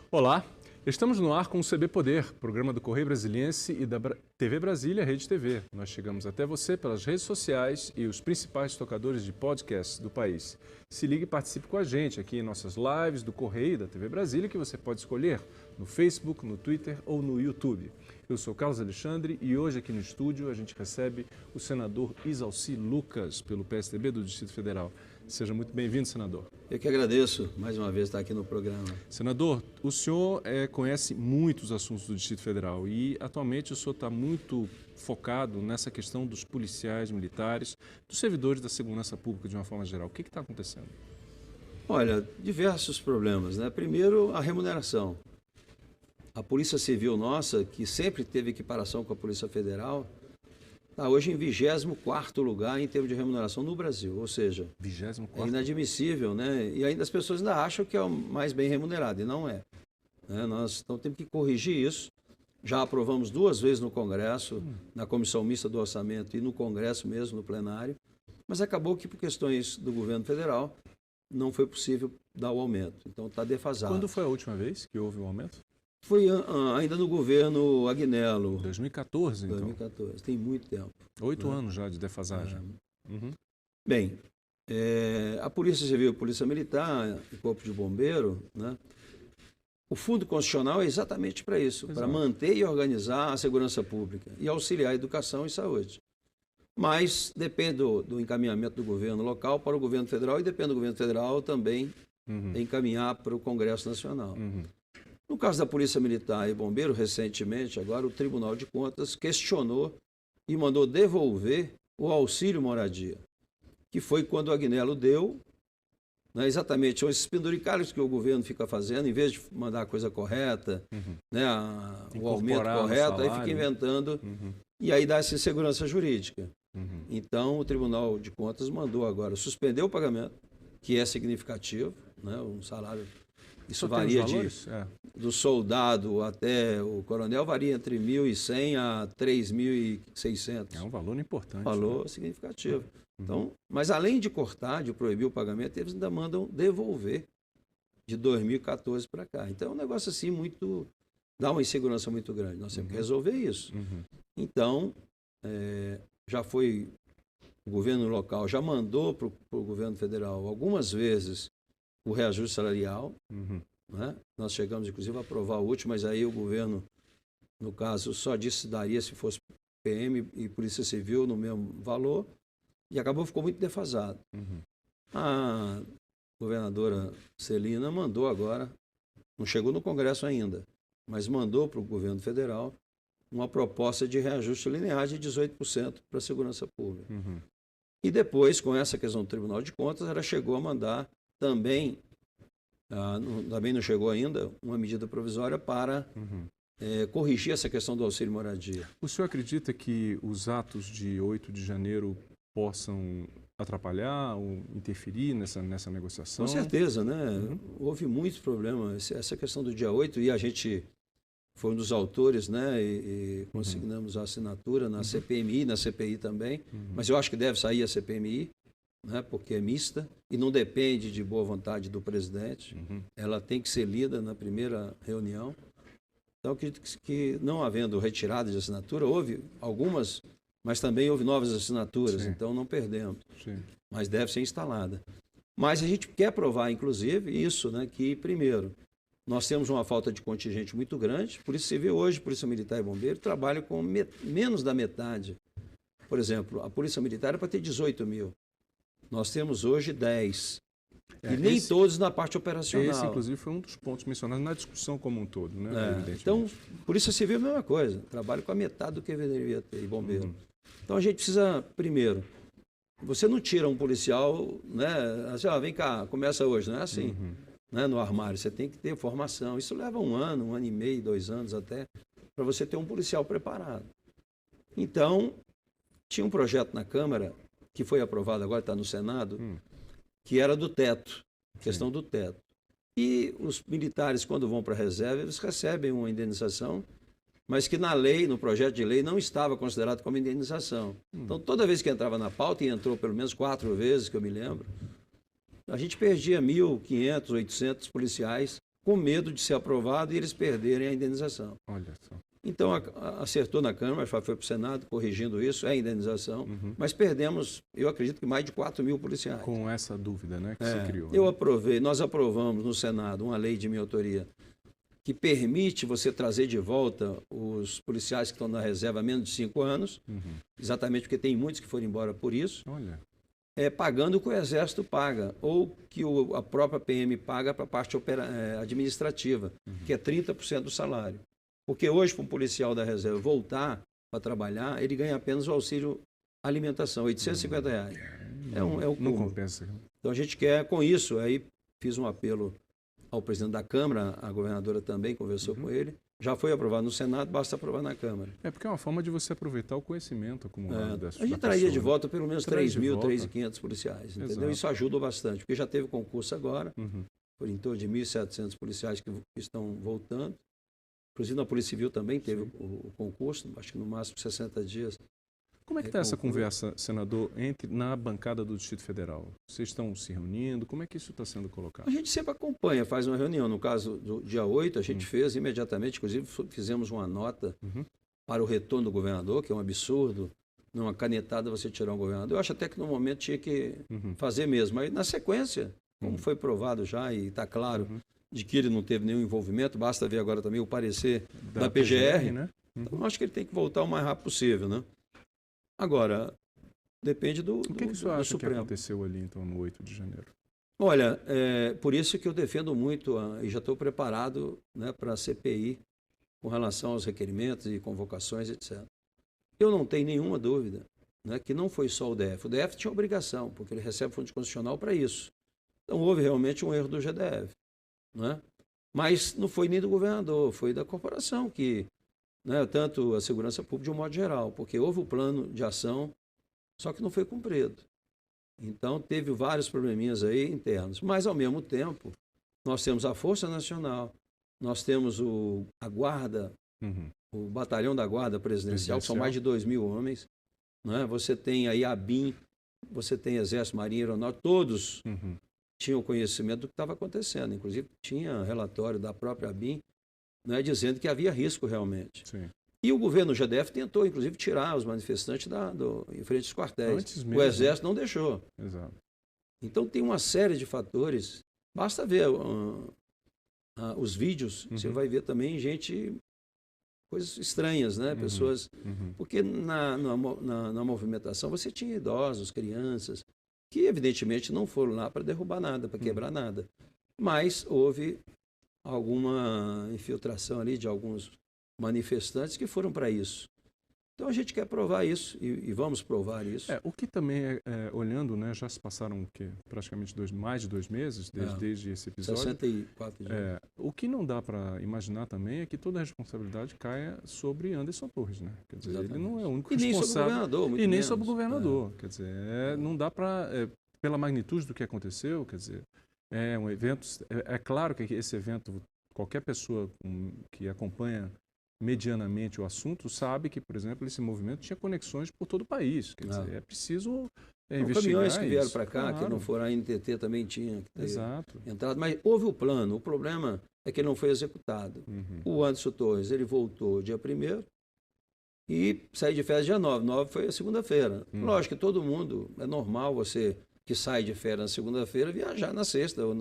Olá, estamos no ar com o CB Poder, programa do Correio Brasiliense e da TV Brasília, Rede TV. Nós chegamos até você pelas redes sociais e os principais tocadores de podcasts do país. Se ligue e participe com a gente aqui em nossas lives do Correio e da TV Brasília, que você pode escolher no Facebook, no Twitter ou no YouTube. Eu sou Carlos Alexandre e hoje aqui no estúdio a gente recebe o senador Isalci Lucas, pelo PSDB do Distrito Federal. Seja muito bem-vindo, senador. Eu que agradeço, mais uma vez, estar aqui no programa. Senador, o senhor conhece muitos assuntos do Distrito Federal e, atualmente, o senhor está muito focado nessa questão dos policiais militares, dos servidores da segurança pública de uma forma geral. O que está acontecendo? Olha, diversos problemas, né? Primeiro, a remuneração. A Polícia Civil nossa, que sempre teve equiparação com a Polícia Federal, está hoje em 24º lugar em termos de remuneração no Brasil, ou seja, 24º? É inadmissível, né? E ainda as pessoas ainda acham que é o mais bem remunerado, e não é. Nós então temos que corrigir isso. Já aprovamos 2 vezes no Congresso, na Comissão Mista do Orçamento e no Congresso mesmo, no plenário, mas acabou que por questões do governo federal não foi possível dar o aumento, então está defasado. Quando foi a última vez que houve o aumento? Foi ainda no governo Agnello. 2014, então? 2014, tem muito tempo. 8 anos já de defasagem. Bem, a Polícia Civil, a Polícia Militar e o Corpo de Bombeiro, né? O Fundo Constitucional é exatamente para isso, para manter e organizar a segurança pública e auxiliar a educação e saúde. Mas depende do encaminhamento do governo local para o governo federal e depende do governo federal também encaminhar para o Congresso Nacional. No caso da Polícia Militar e Bombeiro, recentemente, agora o Tribunal de Contas questionou e mandou devolver o auxílio moradia, que foi quando o Agnello deu, né, exatamente, são esses penduricalhos que o governo fica fazendo, em vez de mandar a coisa correta, né, o aumento correto, aí fica inventando, e aí dá essa insegurança jurídica. Então, o Tribunal de Contas mandou agora suspender o pagamento, que é significativo, né, um salário... Isso varia do soldado até o coronel, varia entre 1.100 a 3.600. É um valor importante. Valor significativo. Então, mas além de cortar, de proibir o pagamento, eles ainda mandam devolver de 2014 para cá. Então é um negócio assim muito... dá uma insegurança muito grande. Nós temos que resolver isso. Então, já foi... O governo local já mandou para o governo federal algumas vezes o reajuste salarial, né? Nós chegamos, inclusive, a aprovar o último, mas aí o governo, no caso, só disse que daria se fosse PM e Polícia Civil no mesmo valor, e ficou muito defasado. A governadora Celina mandou agora, não chegou no Congresso ainda, mas mandou para o governo federal uma proposta de reajuste linear de 18% para a segurança pública. E depois, com essa questão do Tribunal de Contas, ela chegou a mandar também não chegou ainda, uma medida provisória para corrigir essa questão do auxílio moradia. O senhor acredita que os atos de 8 de janeiro possam atrapalhar ou interferir nessa negociação? Com certeza, né? Houve muitos problemas. Essa questão do dia 8, e a gente foi um dos autores, né? E consignamos a assinatura na CPMI, na CPI também, mas eu acho que deve sair a CPMI, né, porque é mista e não depende de boa vontade do presidente. Ela tem que ser lida na primeira reunião. Então, que não havendo retirada de assinatura, houve algumas, mas também houve novas assinaturas, então não perdemos. Mas deve ser instalada. Mas a gente quer provar, inclusive, isso, né, que, primeiro, nós temos uma falta de contingente muito grande. Polícia Civil hoje, Polícia Militar e Bombeiro, trabalham com menos da metade. Por exemplo, a Polícia Militar é para ter 18 mil. Nós temos hoje 10. E nem todos na parte operacional. Esse, inclusive, foi um dos pontos mencionados na discussão como um todo, né? Então, Polícia Civil é a mesma coisa. Trabalha com a metade do que deveria ter, e bombeiro. Então, a gente precisa, primeiro, você não tira um policial, né? Assim, vem cá, começa hoje, não é assim, né? No armário. Você tem que ter formação. Isso leva 1 ano, 1 ano e meio, 2 anos até, para você ter um policial preparado. Então, tinha um projeto na Câmara, que foi aprovado agora, está no Senado, que era do teto, questão do teto. E os militares, quando vão para a reserva, eles recebem uma indenização, mas que na lei, no projeto de lei, não estava considerado como indenização. Então, toda vez que entrava na pauta, e entrou pelo menos 4 vezes, que eu me lembro, a gente perdia 1.500, 800 policiais com medo de ser aprovado e eles perderem a indenização. Olha só. Então, acertou na Câmara, foi para o Senado corrigindo isso, é indenização, mas perdemos, eu acredito que mais de 4 mil policiais. Com essa dúvida, né, que se criou. Nós aprovamos no Senado uma lei de minha autoria que permite você trazer de volta os policiais que estão na reserva há menos de 5 anos, exatamente porque tem muitos que foram embora por isso, pagando o que o Exército paga, ou que a própria PM paga para a parte administrativa, que é 30% do salário. Porque hoje, para um policial da reserva voltar para trabalhar, ele ganha apenas o auxílio alimentação, R$850. Não compensa. Então a gente quer, com isso, aí fiz um apelo ao presidente da Câmara, a governadora também conversou com ele, já foi aprovado no Senado, basta aprovar na Câmara. Porque é uma forma de você aproveitar o conhecimento acumulado A gente traria de volta pelo menos 3.500 policiais, entendeu? Exato. Isso ajuda bastante, porque já teve concurso agora, por em torno de 1.700 policiais que estão voltando. Inclusive na Polícia Civil também teve o concurso, acho que no máximo 60 dias. Como é que está essa conversa, senador, na bancada do Distrito Federal? Vocês estão se reunindo? Como é que isso está sendo colocado? A gente sempre acompanha, faz uma reunião. No caso do dia 8, a gente fez imediatamente, inclusive fizemos uma nota para o retorno do governador, que é um absurdo, numa canetada você tirar um governador. Eu acho até que no momento tinha que fazer mesmo. Mas na sequência, como foi provado já e está claro de que ele não teve nenhum envolvimento, basta ver agora também o parecer da PGR, né? Então acho que ele tem que voltar o mais rápido possível, né? Agora, depende do O que o senhor acha Supremo. que aconteceu ali, então, no 8 de janeiro? Olha, por isso que eu defendo muito, e já estou preparado, né, para a CPI com relação aos requerimentos e convocações, etc. Eu não tenho nenhuma dúvida, né, que não foi só o DF. O DF tinha obrigação, porque ele recebe fundo constitucional para isso. Então, houve realmente um erro do GDF. Né? Mas não foi nem do governador, foi da corporação que, né, tanto a segurança pública de um modo geral, porque houve o plano de ação, só que não foi cumprido. Então, teve vários probleminhas aí internos. Mas, ao mesmo tempo, nós temos a Força Nacional, nós temos a Guarda, o Batalhão da Guarda Presidencial, que são mais de 2.000 homens. Né? Você tem aí a ABIN, você tem Exército, Marinha, Aeronáutica, todos tinham conhecimento do que estava acontecendo. Inclusive, tinha relatório da própria ABIN, né, dizendo que havia risco realmente. Sim. E o governo GDF tentou, inclusive, tirar os manifestantes em frente aos quartéis. O Exército não deixou. Exato. Então, tem uma série de fatores. Basta ver os vídeos, você vai ver também coisas estranhas, né? Pessoas... Porque na movimentação você tinha idosos, crianças, que evidentemente não foram lá para derrubar nada, para quebrar nada. Mas houve alguma infiltração ali de alguns manifestantes que foram para isso. Então a gente quer provar isso e vamos provar isso. O que também, olhando, né, já se passaram praticamente mais de 2 meses desde esse episódio. 64 dias. O que não dá para imaginar também é que toda a responsabilidade caia sobre Anderson Torres, né? Quer dizer, ele não é o único responsável. Nem sobre o governador, muito E nem menos. sobre o governador. Quer dizer, não dá para, pela magnitude do que aconteceu, quer dizer, é um evento. É claro que esse evento, qualquer pessoa que acompanha medianamente o assunto sabe que, por exemplo, esse movimento tinha conexões por todo o país. Quer dizer, é preciso investigar caminhões que vieram isso. para cá, Claro. que não foram a NTT, também tinha que ter Exato. entrado. Mas houve o plano. O problema é que ele não foi executado. O Anderson Torres, ele voltou dia 1º e saiu de férias dia 9. 9 foi a segunda-feira. Lógico que todo mundo, é normal você que sai de férias na segunda-feira viajar na sexta ou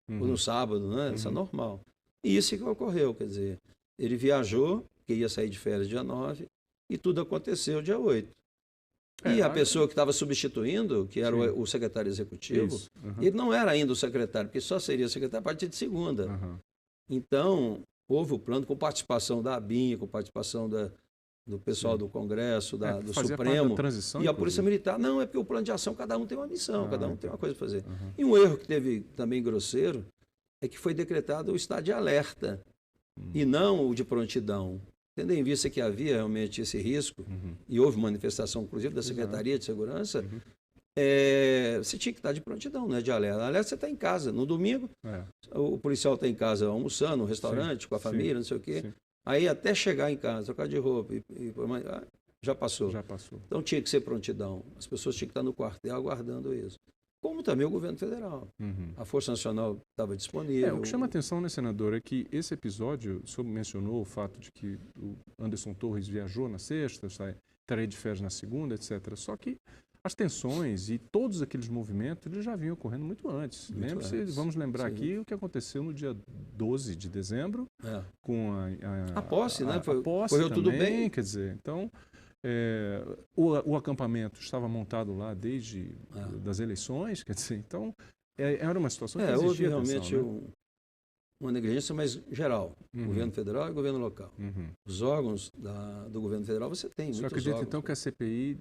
no sábado, né? Isso é normal. E isso que ocorreu, quer dizer, ele viajou, que ia sair de férias dia 9, e tudo aconteceu dia 8. E a pessoa que estava substituindo, que era o secretário executivo, ele não era ainda o secretário, porque só seria secretário a partir de segunda. Então, houve o plano com participação da ABIN, com participação do pessoal do Congresso, do Supremo, transição, e a Polícia Militar. Não, é porque o plano de ação, cada um tem uma missão, cada um tem uma coisa para fazer. E um erro que teve também grosseiro é que foi decretado o estado de alerta e não o de prontidão. Tendo em vista que havia realmente esse risco, e houve manifestação, inclusive, da Secretaria de Segurança, você tinha que estar de prontidão, né, de alerta. Alerta, você está em casa. No domingo, o policial está em casa almoçando, no restaurante, com a família, não sei o quê. Aí, até chegar em casa, trocar de roupa, já passou. Já passou. Então, tinha que ser prontidão. As pessoas tinham que estar no quartel aguardando isso. como também o governo federal. A Força Nacional estava disponível. O que chama a atenção, né, senador, é que esse episódio, o senhor mencionou o fato de que o Anderson Torres viajou na sexta, estaria de férias na segunda, etc. Só que as tensões e todos aqueles movimentos eles já vinham ocorrendo muito antes. Lembre-se, vamos lembrar aqui o que aconteceu no dia 12 de dezembro, com a posse, né? A posse correu também, tudo bem. Quer dizer, então, o acampamento estava montado lá desde das eleições, quer dizer, então, era uma situação que exigia houve realmente atenção, né? uma negligência, mas geral, governo federal e governo local. Os órgãos do governo federal, você tem muitos órgãos. Você acredita, então, que a CPI,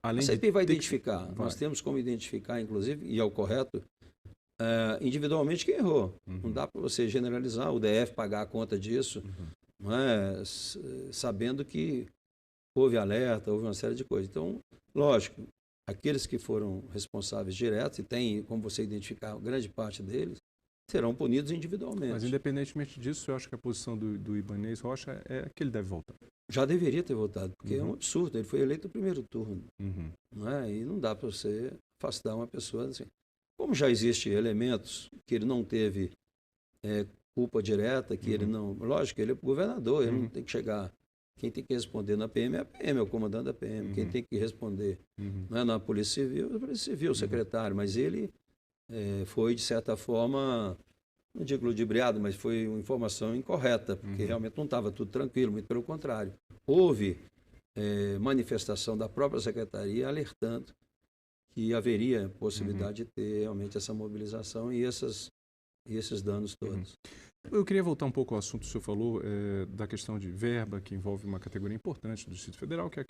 a CPI vai identificar. Nós temos como identificar, inclusive, e é o correto, individualmente quem errou. Não dá para você generalizar, o DF pagar a conta disso, não é? Sabendo que houve alerta, houve uma série de coisas. Então, lógico, aqueles que foram responsáveis diretos, e tem, como você identificar, grande parte deles, serão punidos individualmente. Mas, independentemente disso, eu acho que a posição do Ibanez Rocha é que ele deve voltar. Já deveria ter votado, porque é um absurdo. Ele foi eleito no primeiro turno. Não é? E não dá para você afastar uma pessoa assim. Como já existem elementos que ele não teve culpa direta, que ele não... Lógico, ele é governador, ele não tem que chegar... Quem tem que responder na PM é a PM, é o comandante da PM. Quem tem que responder não é na Polícia Civil, é a Polícia Civil, o secretário. Mas ele foi, de certa forma... não digo ludibriado, mas foi uma informação incorreta, porque realmente não estava tudo tranquilo, muito pelo contrário. Houve manifestação da própria secretaria alertando que haveria possibilidade de ter realmente essa mobilização e esses danos todos. Eu queria voltar um pouco ao assunto que o senhor falou, da questão de verba, que envolve uma categoria importante do Distrito Federal, que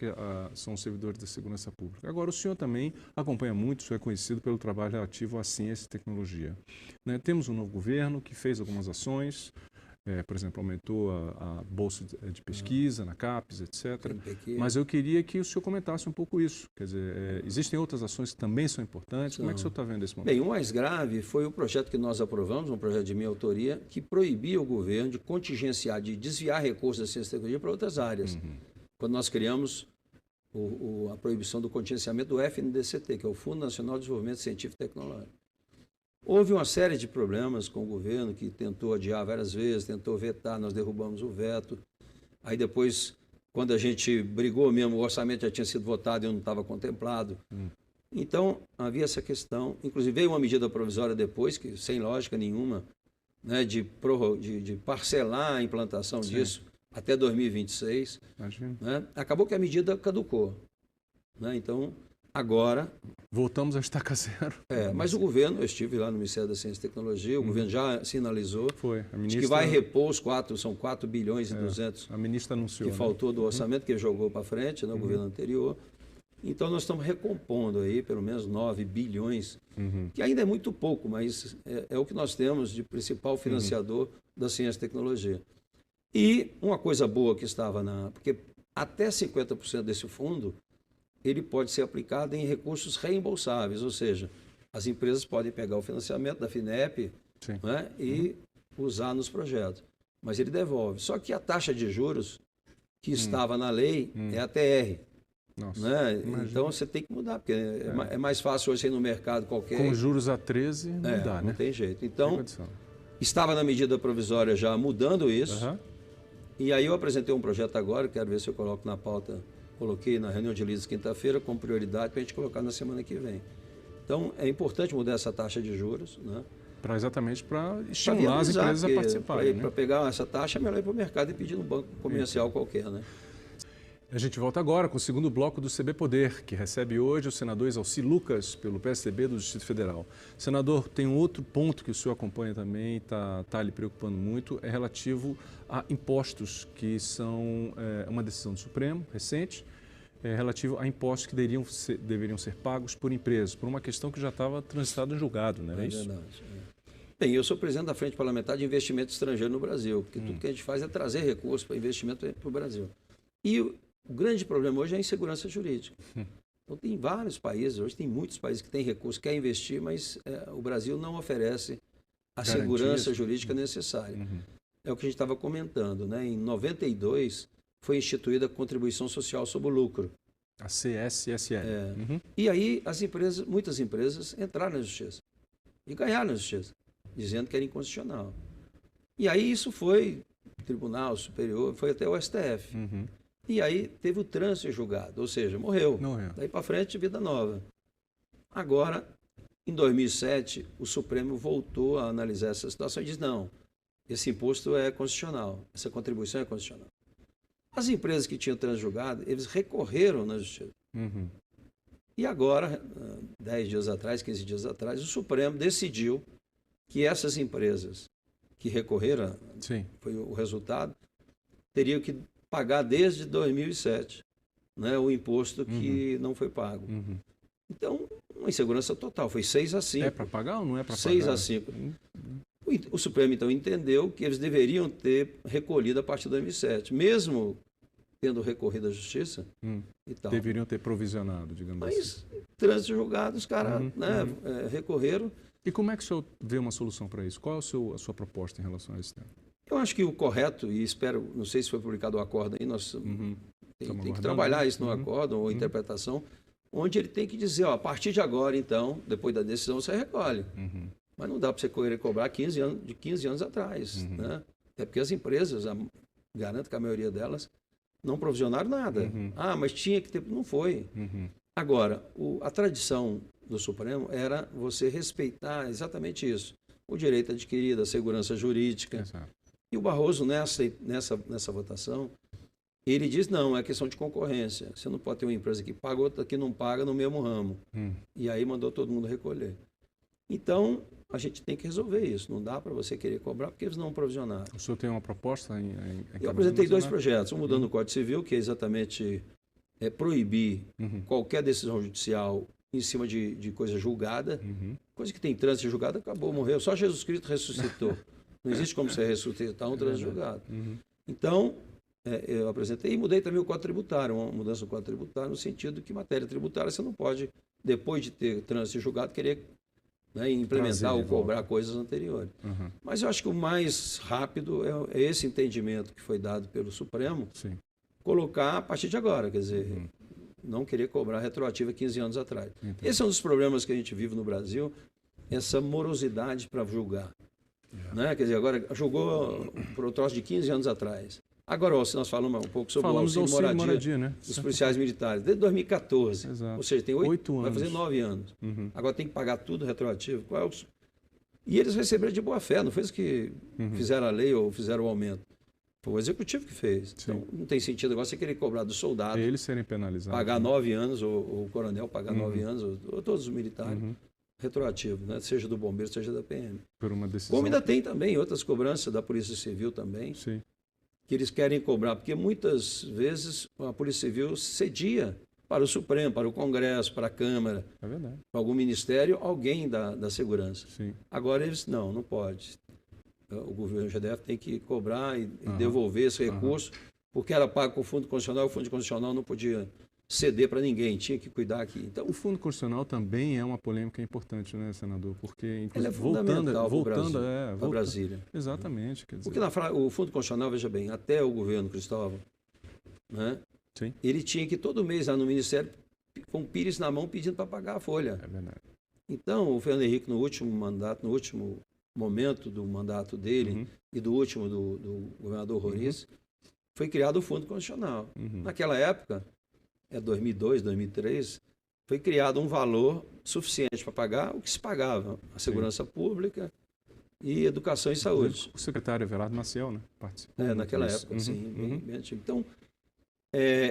são os servidores da segurança pública. Agora, o senhor também acompanha muito, o senhor é conhecido pelo trabalho relativo à ciência e tecnologia. Né? Temos um novo governo que fez algumas ações, por exemplo, aumentou a bolsa de pesquisa na CAPES, etc. Mas eu queria que o senhor comentasse um pouco isso. Quer dizer, existem outras ações que também são importantes. Como é que o senhor está vendo esse momento? Bem, o mais grave foi o projeto que nós aprovamos, um projeto de minha autoria, que proibia o governo de contingenciar, de desviar recursos da ciência e tecnologia para outras áreas. Quando nós criamos a proibição do contingenciamento do FNDCT, que é o Fundo Nacional de Desenvolvimento Científico e Tecnológico. Houve uma série de problemas com o governo, que tentou adiar várias vezes, tentou vetar, nós derrubamos o veto. Aí depois, quando a gente brigou mesmo, o orçamento já tinha sido votado e eu não estava contemplado. Então, havia essa questão. Inclusive, veio uma medida provisória depois, que sem lógica nenhuma, né, de parcelar a implantação disso até 2026. Né? Acabou que a medida caducou. Né? Então, agora... voltamos a estaca zero. Mas o governo, eu estive lá no Ministério da Ciência e Tecnologia, o governo já sinalizou a ministra... que vai repor são 4 bilhões e 200 a ministra anunciou, que faltou do orçamento, que jogou para frente, no governo anterior. Então, nós estamos recompondo aí pelo menos 9 bilhões, que ainda é muito pouco, mas é o que nós temos de principal financiador da ciência e tecnologia. E uma coisa boa que estava porque até 50% desse fundo ele pode ser aplicado em recursos reembolsáveis, ou seja, as empresas podem pegar o financiamento da FINEP, né, e usar nos projetos. Mas ele devolve. Só que a taxa de juros que estava na lei é a TR. Né? Então você tem que mudar, porque é mais fácil hoje ir no mercado qualquer. Com juros a 13 não dá, né? Não tem jeito. Então, estava na medida provisória já mudando isso. E aí eu apresentei um projeto agora, quero ver se eu coloco na pauta. Coloquei na reunião de líderes quinta-feira como prioridade para a gente colocar na semana que vem. Então, é importante mudar essa taxa de juros, né? Exatamente para estimular as empresas a participarem. Para pegar essa taxa, é melhor ir para o mercado e pedir no banco comercial qualquer, né? A gente volta agora com o segundo bloco do CB Poder, que recebe hoje o senador Exalci Lucas, pelo PSDB do Distrito Federal. Senador, tem um outro ponto que o senhor acompanha também, está lhe preocupando muito, é relativo a impostos, que são uma decisão do Supremo recente, relativo a impostos que deveriam ser pagos por empresas, por uma questão que já estava transitada em julgado, não é isso? Verdade. Bem, eu sou presidente da Frente Parlamentar de Investimento Estrangeiro no Brasil, porque tudo que a gente faz é trazer recursos para investimento para o Brasil. E o grande problema hoje é a insegurança jurídica. Então, tem vários países, hoje tem muitos países que têm recursos, querem investir, mas o Brasil não oferece a segurança jurídica necessária. É o que a gente estava comentando, né? Em 92, foi instituída a contribuição social sobre o lucro. A CSSL. E aí muitas empresas entraram na justiça e ganharam na justiça, dizendo que era inconstitucional. E aí isso foi Tribunal Superior, foi até o STF. E aí teve o trânsito em julgado, ou seja, morreu. Daí para frente, vida nova. Agora, em 2007, o Supremo voltou a analisar essa situação e diz, não, esse imposto é constitucional, essa contribuição é constitucional. As empresas que tinham trânsito julgado, eles recorreram na justiça. E agora, 10 dias atrás, 15 dias atrás, o Supremo decidiu que essas empresas que recorreram, foi o resultado, teriam que pagar desde 2007, né, o imposto que não foi pago. Então, uma insegurança total, foi 6-5. É para pagar ou não é para pagar? 6-5. O Supremo, então, entendeu que eles deveriam ter recolhido a partir de 2007, mesmo tendo recorrido à justiça e tal. Deveriam ter provisionado, digamos assim. Mas, trânsito julgado, os caras recorreram. E como é que o senhor vê uma solução para isso? Qual é a sua proposta em relação a esse tema? Eu acho que o correto, e espero, não sei se foi publicado o acordo aí, nós tem que trabalhar isso no acordo, ou interpretação, onde ele tem que dizer, ó, a partir de agora, então, depois da decisão, você recolhe. Mas não dá para você querer cobrar 15 anos atrás. Né? Até porque as empresas, garanto que a maioria delas, não provisionaram nada. Mas tinha que ter... Não foi. Agora, a tradição do Supremo era você respeitar exatamente isso. O direito adquirido, a segurança jurídica. E o Barroso, nessa votação, ele diz, não, é questão de concorrência. Você não pode ter uma empresa que paga, outra que não paga no mesmo ramo. E aí mandou todo mundo recolher. Então, a gente tem que resolver isso. Não dá para você querer cobrar porque eles não provisionaram. O senhor tem uma proposta? Eu apresentei 2 projetos. Um mudando o Código Civil, que é exatamente proibir qualquer decisão judicial em cima de coisa julgada. Coisa que tem trânsito julgado, acabou, morreu. Só Jesus Cristo ressuscitou. Não existe como você ressuscitar um trânsito julgado. Então, eu apresentei e mudei também o Código Tributário, uma mudança do Código Tributário, no sentido que matéria tributária você não pode, depois de ter trânsito julgado, querer implementar ou cobrar coisas anteriores. Mas eu acho que o mais rápido é esse entendimento que foi dado pelo Supremo, colocar a partir de agora, quer dizer, não querer cobrar retroativa 15 anos atrás. Esse é um dos problemas que a gente vive no Brasil, essa morosidade para julgar. Né? Quer dizer, agora julgou por um troço de 15 anos atrás. Agora, se nós falamos um pouco sobre o auxílio moradia, né? Dos policiais militares, desde 2014. Exato. Ou seja, tem 8 anos. Vai fazer 9 anos. Agora tem que pagar tudo retroativo. E eles receberam de boa fé, não foi eles que fizeram a lei ou fizeram o aumento. Foi o executivo que fez. Então, não tem sentido agora você querer cobrar do soldado. Eles serem penalizados. Pagar 9 anos, ou o coronel pagar 9 anos, ou todos os militares. Retroativo, né? Seja do bombeiro, seja da PM. Por uma decisão. Como ainda tem também outras cobranças da Polícia Civil também. Que eles querem cobrar, porque muitas vezes a Polícia Civil cedia para o Supremo, para o Congresso, para a Câmara, para algum ministério, alguém da segurança. Agora eles, não pode. O governo GDF tem que cobrar e devolver esse recurso, porque era pago com o Fundo Constitucional, o Fundo Constitucional não podia ceder para ninguém, tinha que cuidar aqui. Então, o Fundo Constitucional também é uma polêmica importante, né, senador? Porque, inclusive, ele é fundamental voltando para Brasília. Exatamente. Quer dizer... Porque o Fundo Constitucional, veja bem, até o governo Cristóvão, né, ele tinha que todo mês lá no Ministério, com o Pires na mão, pedindo para pagar a folha. É verdade. Então, o Fernando Henrique, no último mandato, no último momento do mandato dele e do último do governador Roriz, foi criado o Fundo Constitucional. Naquela época, 2002, 2003, foi criado um valor suficiente para pagar o que se pagava, a segurança pública e educação e saúde. O secretário Everardo Maciel, né? Participou. Naquela época, sim, bem antigo. Então,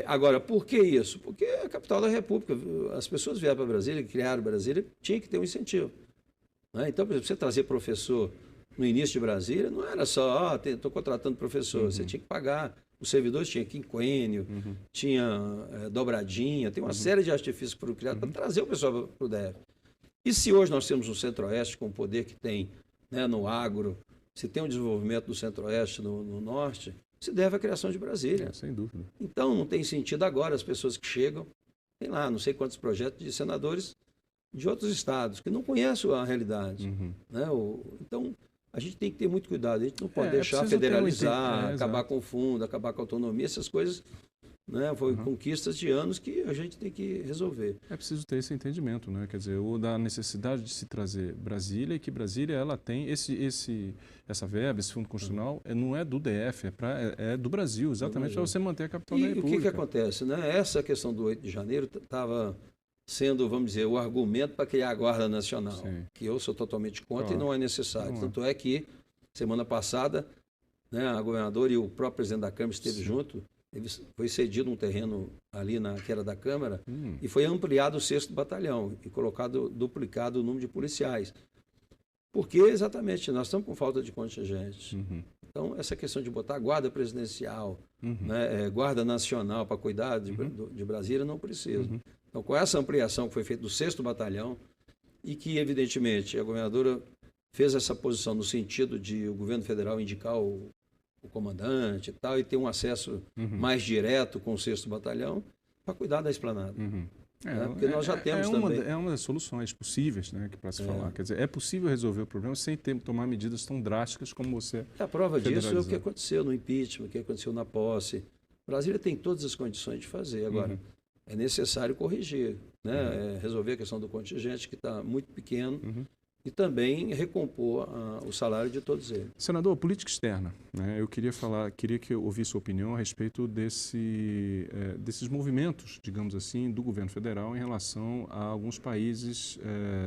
agora, por que isso? Porque é a capital da República. As pessoas vieram para Brasília, criaram Brasília, tinha que ter um incentivo. Né? Então, por exemplo, você trazer professor no início de Brasília, não era só, estou contratando professor, você tinha que pagar. Os servidores tinham quinquênio, tinha dobradinha, tem uma série de artifícios que foram criados para trazer o pessoal para o DF. E se hoje nós temos um Centro-Oeste com o poder que tem, né, no agro, se tem um desenvolvimento do Centro-Oeste no Norte, se deve à criação de Brasília. Sem dúvida. Então não tem sentido agora as pessoas que chegam, tem lá não sei quantos projetos de senadores de outros estados que não conhecem a realidade. Né? Então... A gente tem que ter muito cuidado, a gente não pode deixar federalizar, acabar com o fundo, acabar com a autonomia, essas coisas né? Foi conquistas de anos que a gente tem que resolver. É preciso ter esse entendimento, né? Quer dizer, ou da necessidade de se trazer Brasília, e que Brasília ela tem essa verba, esse fundo constitucional, não é do DF, é do Brasil, exatamente para você manter a capital da República. E o que acontece, né? Essa questão do 8 de janeiro estava sendo, vamos dizer, o argumento para criar a Guarda Nacional, Sim. que eu sou totalmente contra e não é necessário. Não é. Tanto é que, semana passada, né, a governadora e o próprio presidente da Câmara esteve junto. Foi cedido um terreno ali que era da Câmara e foi ampliado o 6º Batalhão e duplicado o número de policiais. Porque, exatamente, nós estamos com falta de contingente. Então, essa questão de botar guarda presidencial, né, guarda nacional para cuidar de Brasília, não precisa. Então, com essa ampliação que foi feita do 6º Batalhão e que, evidentemente, a governadora fez essa posição no sentido de o governo federal indicar o comandante e tal, e ter um acesso mais direto com o 6º Batalhão para cuidar da esplanada. Porque nós já temos também. É uma das soluções possíveis, né, para se falar. Quer dizer, é possível resolver o problema sem tomar medidas tão drásticas como você. A prova disso é o que aconteceu no impeachment, o que aconteceu na posse. Brasília tem todas as condições de fazer. Agora, é necessário corrigir, né, resolver a questão do contingente, que está muito pequeno, e também recompor o salário de todos eles. Senador, política externa, né? Eu queria que eu ouvisse sua opinião a respeito desses movimentos, digamos assim, do governo federal em relação a alguns países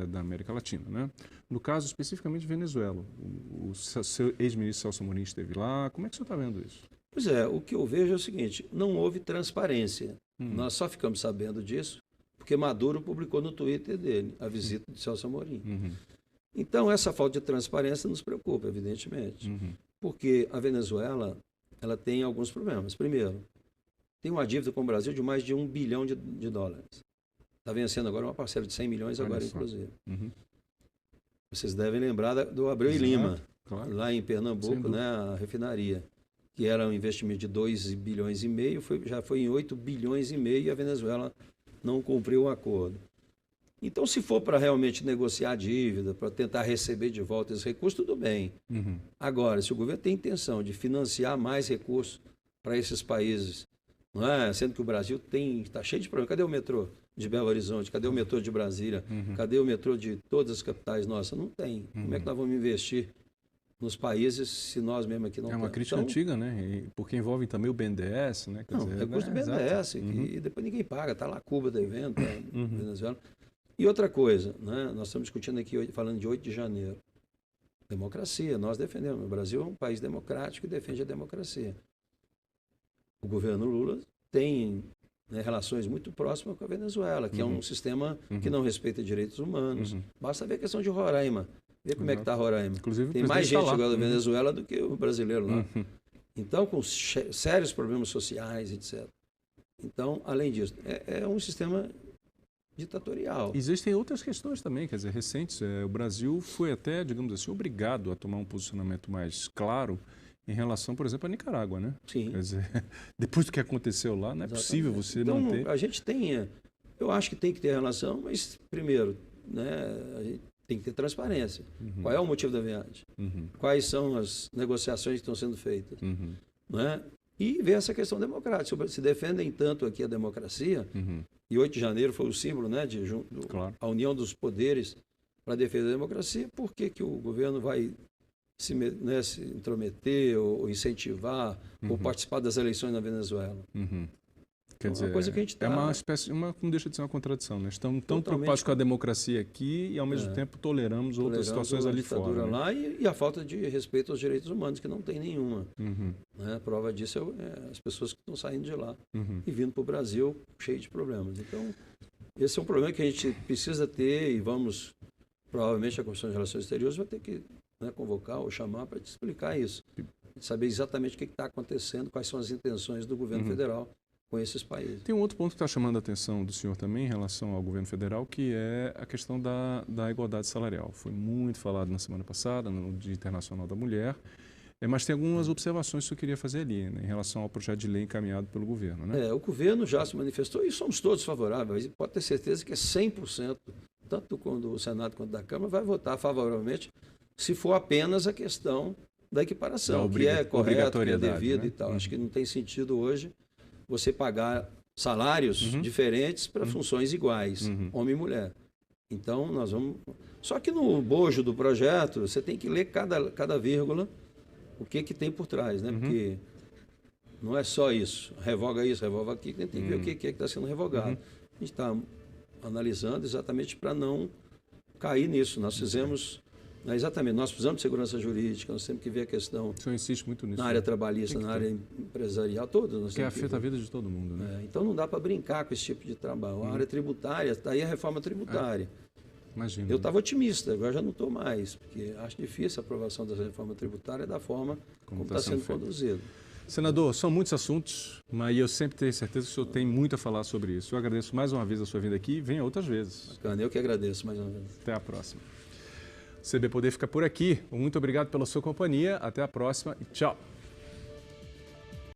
da América Latina, né? No caso, especificamente, Venezuela. O seu ex-ministro Celso Amorim esteve lá. Como é que o senhor está vendo isso? Pois é, o que eu vejo é o seguinte, não houve transparência. Nós só ficamos sabendo disso porque Maduro publicou no Twitter dele a visita de Celso Amorim. Então, essa falta de transparência nos preocupa, evidentemente, porque a Venezuela ela tem alguns problemas. Primeiro, tem uma dívida com o Brasil de mais de $1 bilhão de dólares. Está vencendo agora uma parcela de 100 milhões, agora inclusive. Vocês devem lembrar do Abreu e Lima, lá em Pernambuco, né, a refinaria, que era um investimento de 2,5 bilhões, já foi em 8,5 bilhões e a Venezuela não cumpriu o acordo. Então, se for para realmente negociar a dívida, para tentar receber de volta esses recursos, tudo bem. Agora, se o governo tem intenção de financiar mais recursos para esses países, não é? Sendo que o Brasil está cheio de problemas. Cadê o metrô de Belo Horizonte? Cadê o metrô de Brasília? Cadê o metrô de todas as capitais nossas? Não tem. Como é que nós vamos investir nos países se nós mesmos aqui não temos? É uma crítica antiga, né? Porque envolve também o BNDES, né? Quer dizer, recurso do BNDES, e depois ninguém paga. Está lá Cuba devendo, Venezuela. E outra coisa, né? Nós estamos discutindo aqui, falando de 8 de janeiro. Democracia, nós defendemos. O Brasil é um país democrático e defende a democracia. O governo Lula tem, né, relações muito próximas com a Venezuela, que é um sistema que não respeita direitos humanos. Basta ver a questão de Roraima. Ver como é que está Roraima. Inclusive, tem mais gente agora da Venezuela do que o brasileiro lá. Então, com sérios problemas sociais, etc. Então, além disso, é um sistema ditatorial. Existem outras questões também, quer dizer, recentes. O Brasil foi até, digamos assim, obrigado a tomar um posicionamento mais claro em relação, por exemplo, à Nicarágua, né? Sim. Quer dizer, depois do que aconteceu lá, não é possível você manter... A gente tem, eu acho que tem que ter relação, mas primeiro, né, a gente tem que ter transparência. Qual é o motivo da viagem? Quais são as negociações que estão sendo feitas? Né? E ver essa questão democrática. Se defendem tanto aqui a democracia, e 8 de janeiro foi o símbolo, né, a união dos poderes para a defesa da democracia, por que o governo vai se intrometer ou incentivar ou participar das eleições na Venezuela? Quer dizer, uma coisa que a gente é uma espécie, não deixa de ser uma contradição, né? Estamos tão preocupados com a democracia aqui e, ao mesmo tempo, toleramos outras situações ali fora. Lá, e a falta de respeito aos direitos humanos, que não tem nenhuma. Né? A prova disso é as pessoas que estão saindo de lá e vindo para o Brasil cheio de problemas. Então, esse é um problema que a gente precisa ter e vamos, provavelmente, a Comissão de Relações Exteriores vai ter que, né, convocar ou chamar para te explicar isso. Saber exatamente o que está acontecendo, quais são as intenções do governo federal com esses países. Tem um outro ponto que está chamando a atenção do senhor também em relação ao governo federal, que é a questão da igualdade salarial. Foi muito falado na semana passada, no Dia Internacional da Mulher, mas tem algumas observações que eu queria fazer ali, né, em relação ao projeto de lei encaminhado pelo governo. Né? O governo já se manifestou e somos todos favoráveis. Pode ter certeza que é 100%, tanto do Senado quanto da Câmara, vai votar favoravelmente se for apenas a questão da equiparação, que é correto, que é devido, né? E tal. Acho que não tem sentido hoje você pagar salários diferentes para funções iguais, homem e mulher. Então, nós vamos... Só que no bojo do projeto, você tem que ler cada vírgula, o que tem por trás, né? Porque não é só isso, revoga aquilo, tem que ver o que está sendo revogado. A gente está analisando exatamente para não cair nisso. Nós fizemos... Exatamente, nós precisamos de segurança jurídica, nós temos que ver a questão O senhor insiste muito nisso. na área trabalhista, na área empresarial, todas. Que afeta a vida de todo mundo, né? Então não dá para brincar com esse tipo de trabalho. A área tributária, está aí a reforma tributária. Imagina. Eu estava otimista, agora já não estou mais, porque acho difícil a aprovação dessa reforma tributária da forma como está sendo conduzido. Senador, são muitos assuntos, mas eu sempre tenho certeza que o senhor tem muito a falar sobre isso. Eu agradeço mais uma vez a sua vinda aqui e venha outras vezes. Bacana, eu que agradeço mais uma vez. Até a próxima. CB Poder fica por aqui. Muito obrigado pela sua companhia. Até a próxima e tchau.